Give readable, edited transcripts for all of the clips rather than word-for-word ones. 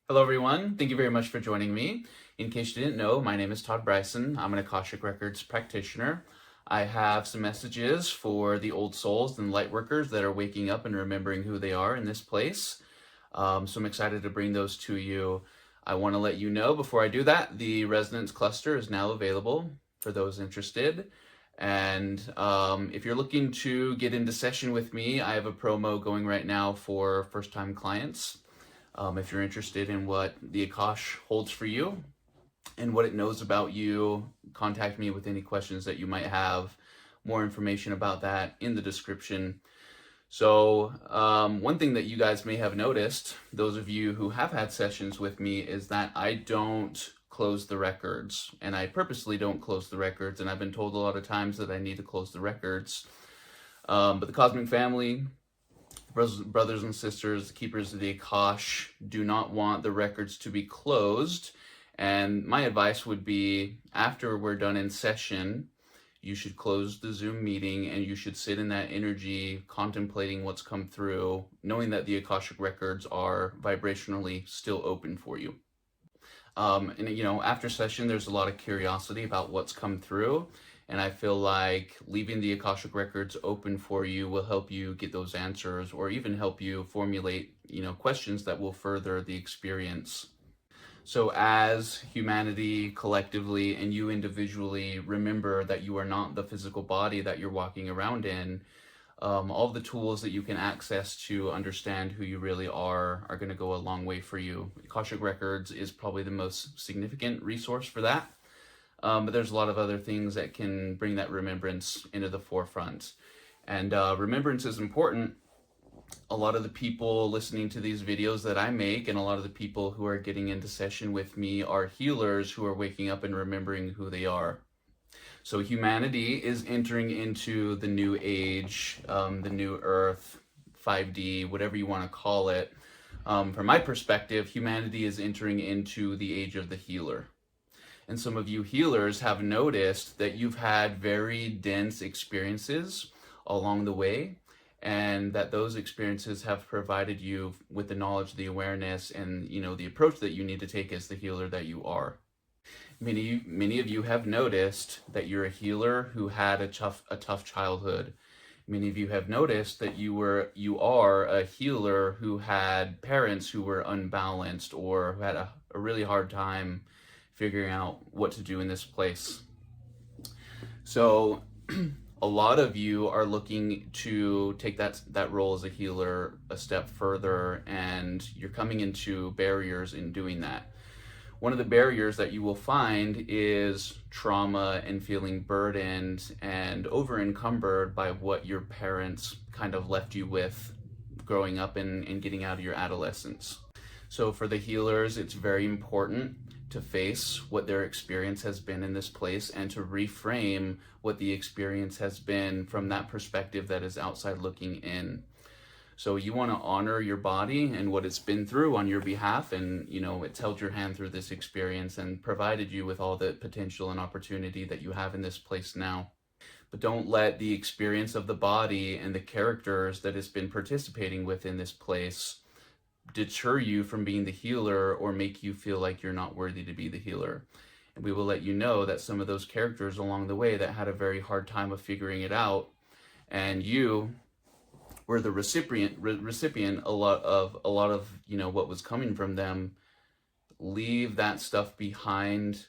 Hello, everyone. Thank you very much for joining me. In case you didn't know, my name is Todd Bryson. I'm an Akashic Records practitioner. I have some messages for the old souls and light workers that are waking up and remembering who they are in this place. So I'm excited to bring those to you. I want to let you know before I do that, the Resonance Cluster is now available for those interested. And if you're looking to get into session with me, I have a promo going right now for first-time clients. If you're interested in what the Akash holds for you and what it knows about you, contact me with any questions that you might have. More information about that in the description. So one thing that you guys may have noticed, those of you who have had sessions with me, is that I don't close the records, and I purposely don't close the records, and I've been told a lot of times that I need to close the records. But the Cosmic Family, brothers and sisters, the keepers of the Akash, do not want the records to be closed. And my advice would be, after we're done in session, you should close the Zoom meeting and you should sit in that energy, contemplating what's come through, knowing that the Akashic records are vibrationally still open for you. After session, there's a lot of curiosity about what's come through. And I feel like leaving the Akashic records open for you will help you get those answers, or even help you formulate, questions that will further the experience. So as humanity collectively and you individually, remember that you are not the physical body that you're walking around in. All the tools that you can access to understand who you really are going to go a long way for you. Akashic Records is probably the most significant resource for that. But there's a lot of other things that can bring that remembrance into the forefront. And remembrance is important. A lot of the people listening to these videos that I make, and a lot of the people who are getting into session with me, are healers who are waking up and remembering who they are. So humanity is entering into the new age, the new earth, 5D, whatever you want to call it. From my perspective, humanity is entering into the age of the healer. And some of you healers have noticed that you've had very dense experiences along the way, and that those experiences have provided you with the knowledge, the awareness, and the approach that you need to take as the healer that you are. Many of you have noticed that you're a healer who had a tough childhood. Many of you have noticed that you are a healer who had parents who were unbalanced, or who had a really hard time figuring out what to do in this place. So a lot of you are looking to take that role as a healer a step further, and you're coming into barriers in doing that. One of the barriers that you will find is trauma and feeling burdened and over encumbered by what your parents kind of left you with growing up and getting out of your adolescence. So for the healers, it's very important to face what their experience has been in this place, and to reframe what the experience has been from that perspective that is outside looking in. So you want to honor your body and what it's been through on your behalf, and it's held your hand through this experience and provided you with all the potential and opportunity that you have in this place now. But don't let the experience of the body and the characters that it's been participating with in this place deter you from being the healer, or make you feel like you're not worthy to be the healer. And we will let you know that some of those characters along the way that had a very hard time of figuring it out, and you were the recipient a lot of what was coming from them. Leave that stuff behind.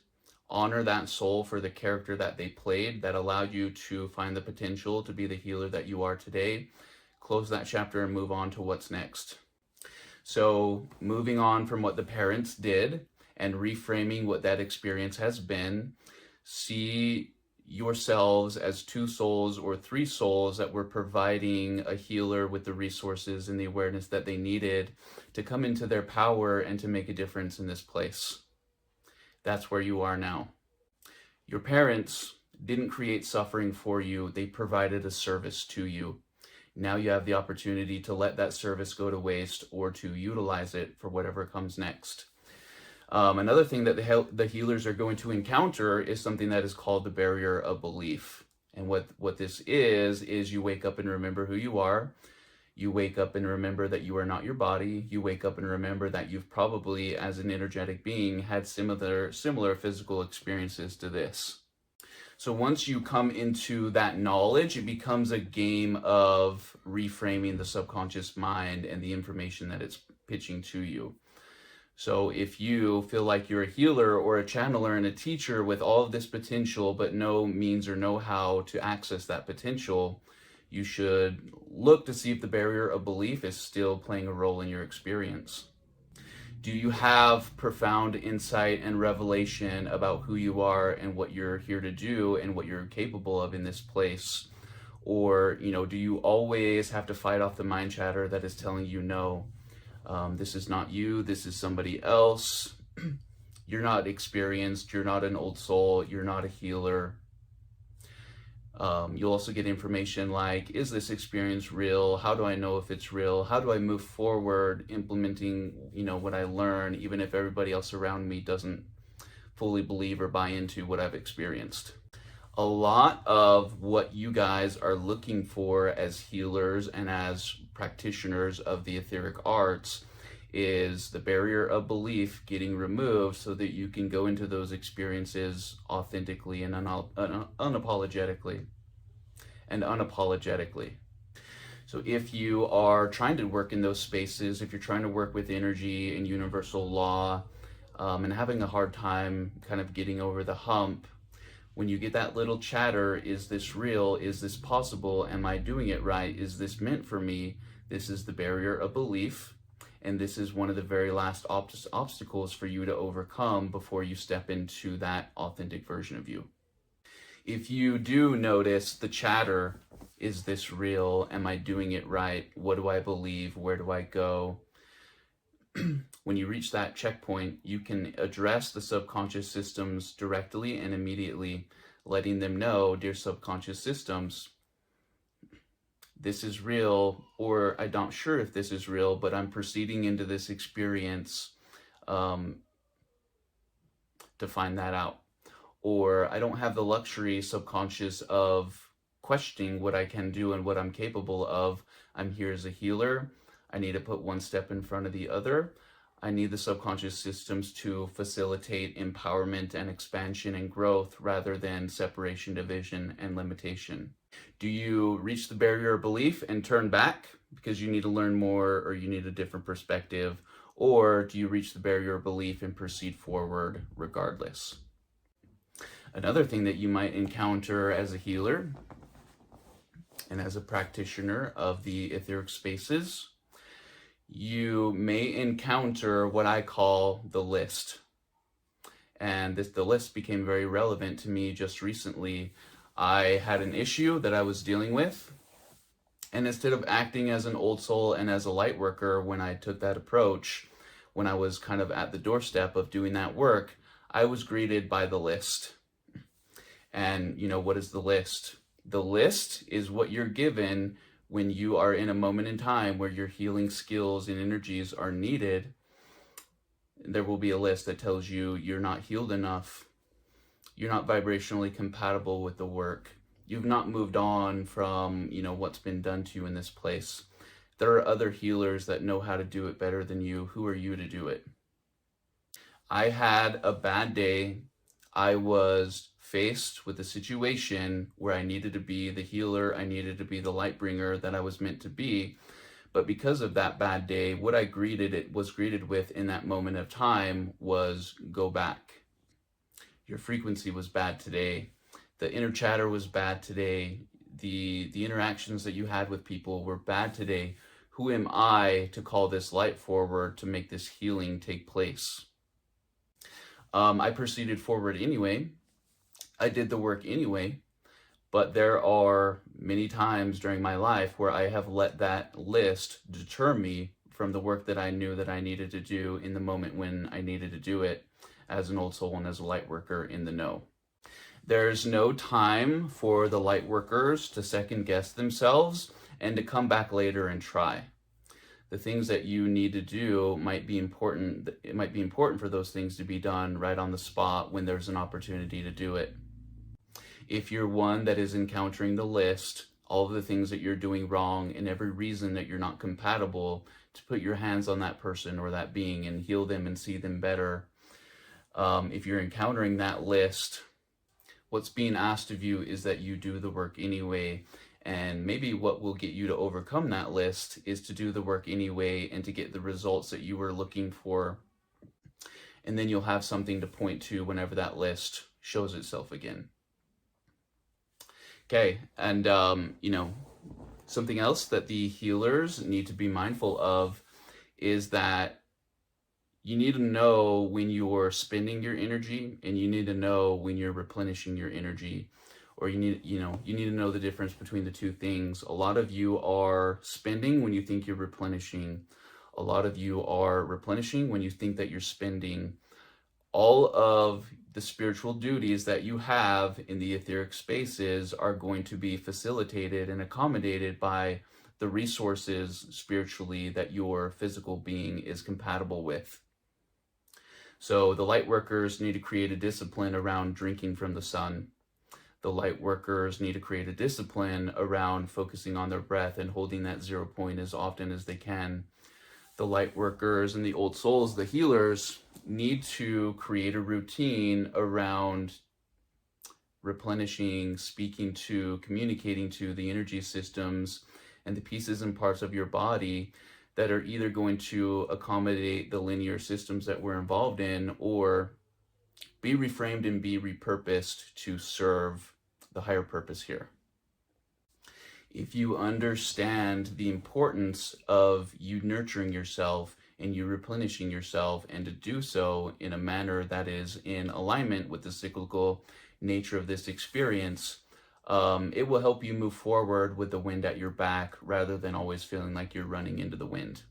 Honor that soul for the character that they played that allowed you to find the potential to be the healer that you are today. Close that chapter and move on to what's next. So moving on from what the parents did and reframing what that experience has been, see yourselves as two souls or three souls that were providing a healer with the resources and the awareness that they needed to come into their power and to make a difference in this place. That's where you are now. Your parents didn't create suffering for you. They provided a service to you. Now you have the opportunity to let that service go to waste, or to utilize it for whatever comes next. Another thing that the healers are going to encounter is something that is called the barrier of belief. And what this is you wake up and remember who you are. You wake up and remember that you are not your body. You wake up and remember that you've probably, as an energetic being, had similar physical experiences to this. So once you come into that knowledge, it becomes a game of reframing the subconscious mind and the information that it's pitching to you. So if you feel like you're a healer or a channeler and a teacher with all of this potential, but no means or know how to access that potential, you should look to see if the barrier of belief is still playing a role in your experience. Do you have profound insight and revelation about who you are and what you're here to do and what you're capable of in this place? Or, do you always have to fight off the mind chatter that is telling you, no, this is not you, this is somebody else. You're not experienced, you're not an old soul, you're not a healer. You'll also get information like, is this experience real? How do I know if it's real? How do I move forward implementing, what I learn, even if everybody else around me doesn't fully believe or buy into what I've experienced? A lot of what you guys are looking for as healers and as practitioners of the etheric arts is the barrier of belief getting removed so that you can go into those experiences authentically and unapologetically. So if you are trying to work in those spaces, if you're trying to work with energy and universal law, and having a hard time kind of getting over the hump, when you get that little chatter, is this real? Is this possible? Am I doing it right? Is this meant for me? This is the barrier of belief. And this is one of the very last obstacles for you to overcome before you step into that authentic version of you. If you do notice the chatter, is this real? Am I doing it right? What do I believe? Where do I go? When you reach that checkpoint, you can address the subconscious systems directly and immediately, letting them know, dear subconscious systems, this is real, or I'm not sure if this is real, but I'm proceeding into this experience to find that out. Or I don't have the luxury, subconscious, of questioning what I can do and what I'm capable of. I'm here as a healer. I need to put one step in front of the other. I need the subconscious systems to facilitate empowerment and expansion and growth rather than separation, division, and limitation. Do you reach the barrier of belief and turn back because you need to learn more or you need a different perspective? Or do you reach the barrier of belief and proceed forward regardless? Another thing that you might encounter as a healer and as a practitioner of the etheric spaces, you may encounter what I call the list. And the list became very relevant to me just recently. I had an issue that I was dealing with, and instead of acting as an old soul and as a light worker when I took that approach, when I was kind of at the doorstep of doing that work, I was greeted by the list. And what is the list? The list is what you're given when you are in a moment in time where your healing skills and energies are needed. There will be a list that tells you you're not healed enough. You're not vibrationally compatible with the work. You've not moved on from, what's been done to you in this place. There are other healers that know how to do it better than you. Who are you to do it? I had a bad day. I was faced with a situation where I needed to be the healer. I needed to be the light bringer that I was meant to be. But because of that bad day, what I was greeted with in that moment of time was go back. Your frequency was bad today. The inner chatter was bad today. The interactions that you had with people were bad today. Who am I to call this light forward to make this healing take place? I proceeded forward anyway. I did the work anyway, but there are many times during my life where I have let that list deter me from the work that I knew that I needed to do in the moment when I needed to do it as an old soul and as a light worker in the know. There's no time for the light workers to second guess themselves and to come back later and try. The things that you need to do might be important. It might be important for those things to be done right on the spot when there's an opportunity to do it. If you're one that is encountering the list, all of the things that you're doing wrong and every reason that you're not compatible, to put your hands on that person or that being and heal them and see them better. If you're encountering that list, what's being asked of you is that you do the work anyway. And maybe what will get you to overcome that list is to do the work anyway and to get the results that you were looking for. And then you'll have something to point to whenever that list shows itself again. Okay, and something else that the healers need to be mindful of is that you need to know when you're spending your energy, and you need to know when you're replenishing your energy, or you need to know the difference between the two things. A lot of you are spending when you think you're replenishing. A lot of you are replenishing when you think that you're spending. All of the spiritual duties that you have in the etheric spaces are going to be facilitated and accommodated by the resources spiritually that your physical being is compatible with. So the light workers need to create a discipline around drinking from the sun. The light workers need to create a discipline around focusing on their breath and holding that 0 point as often as they can. The light workers and the old souls, the healers, need to create a routine around replenishing, speaking to, communicating to the energy systems and the pieces and parts of your body that are either going to accommodate the linear systems that we're involved in, or be reframed and be repurposed to serve the higher purpose here. If you understand the importance of you nurturing yourself and you replenishing yourself, and to do so in a manner that is in alignment with the cyclical nature of this experience, it will help you move forward with the wind at your back rather than always feeling like you're running into the wind.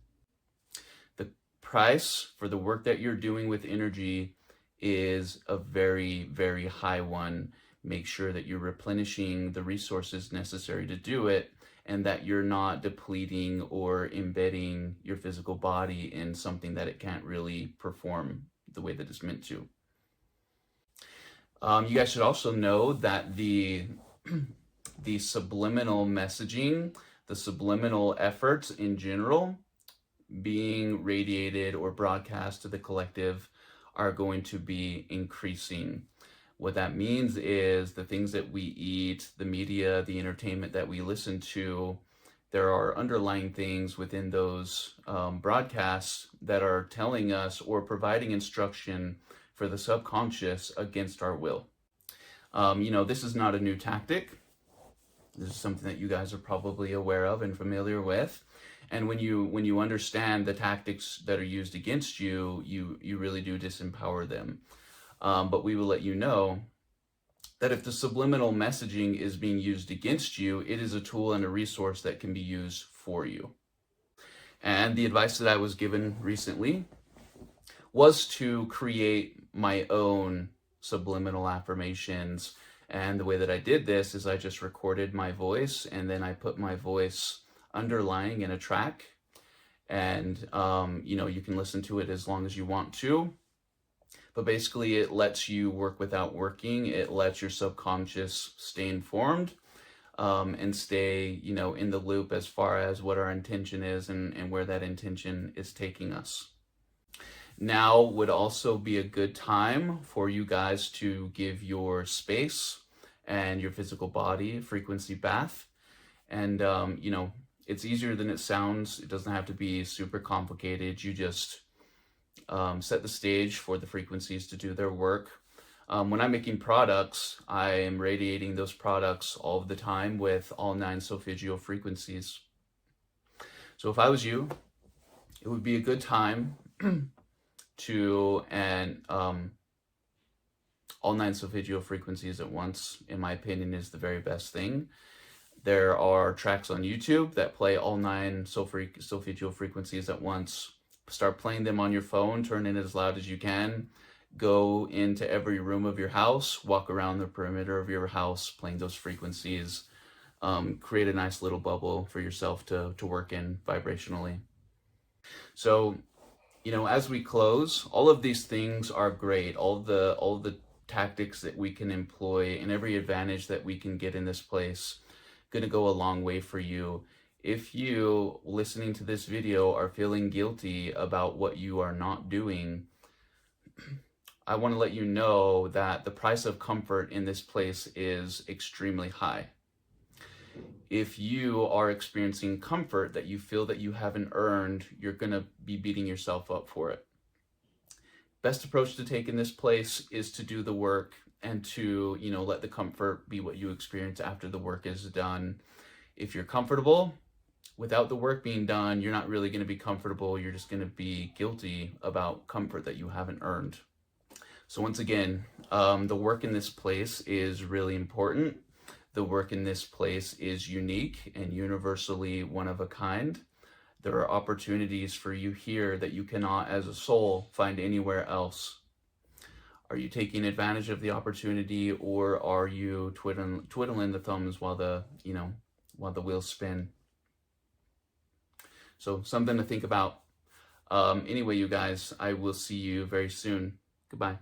The price for the work that you're doing with energy is a very, very high one. Make sure that you're replenishing the resources necessary to do it, and that you're not depleting or embedding your physical body in something that it can't really perform the way that it's meant to. You guys should also know that the subliminal messaging, the subliminal efforts in general being radiated or broadcast to the collective are going to be increasing. What that means is the things that we eat, the media, the entertainment that we listen to, there are underlying things within those broadcasts that are telling us or providing instruction for the subconscious against our will. This is not a new tactic. This is something that you guys are probably aware of and familiar with. And when you understand the tactics that are used against you, you really do disempower them. But we will let you know that if the subliminal messaging is being used against you, it is a tool and a resource that can be used for you. And the advice that I was given recently was to create my own subliminal affirmations. And the way that I did this is I just recorded my voice, and then I put my voice underlying in a track. And, you can listen to it as long as you want to. But basically, it lets you work without working. It lets your subconscious stay informed and stay, in the loop as far as what our intention is and where that intention is taking us. Now would also be a good time for you guys to give your space and your physical body a frequency bath. And, it's easier than it sounds. It doesn't have to be super complicated. You just set the stage for the frequencies to do their work. When I'm making products, I am radiating those products all the time with all 9 solfeggio frequencies. So if I was you, it would be a good time all 9 solfeggio frequencies at once, in my opinion, is the very best thing. There are tracks on YouTube that play all 9 solfeggio frequencies at once. Start playing them on your phone, turn it as loud as you can. Go into every room of your house, walk around the perimeter of your house playing those frequencies. Create a nice little bubble for yourself to work in vibrationally. So, as we close, all of these things are great. All the tactics that we can employ and every advantage that we can get in this place going to go a long way for you. If you, listening to this video, are feeling guilty about what you are not doing, I want to let you know that the price of comfort in this place is extremely high. If you are experiencing comfort that you feel that you haven't earned, you're going to be beating yourself up for it. Best approach to take in this place is to do the work and to, let the comfort be what you experience after the work is done. If you're comfortable without the work being done, you're not really going to be comfortable. You're just going to be guilty about comfort that you haven't earned. So once again, the work in this place is really important. The work in this place is unique and universally one of a kind. There are opportunities for you here that you cannot, as a soul, find anywhere else. Are you taking advantage of the opportunity, or are you twiddling the thumbs while the wheels spin? So something to think about. Anyway, you guys, I will see you very soon. Goodbye.